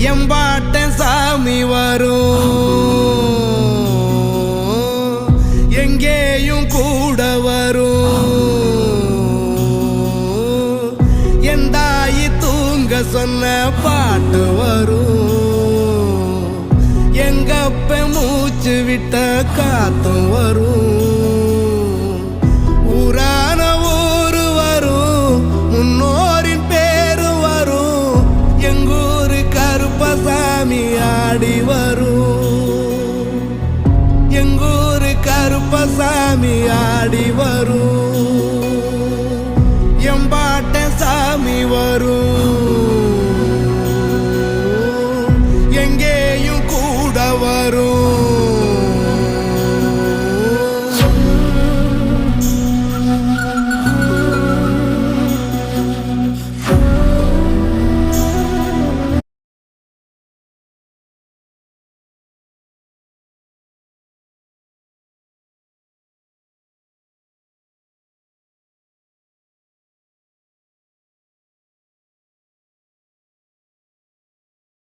எம்பாட்ட சாமி வரும், எங்கேயும் கூட வரும். என் தாயி தூங்க சொன்ன பாட்டு வரும், எங்கப்ப மூச்சு விட்ட காத்தும் வரும். ஊரான ஊரு வரும், முன்னோரின் பேரு வரும். எங்கூரு கருப்பசாமி ஆடி வரும், எங்கூரு கருப்பசாமி ஆடி வரும். எம்பாட்ட சாமி வரும்.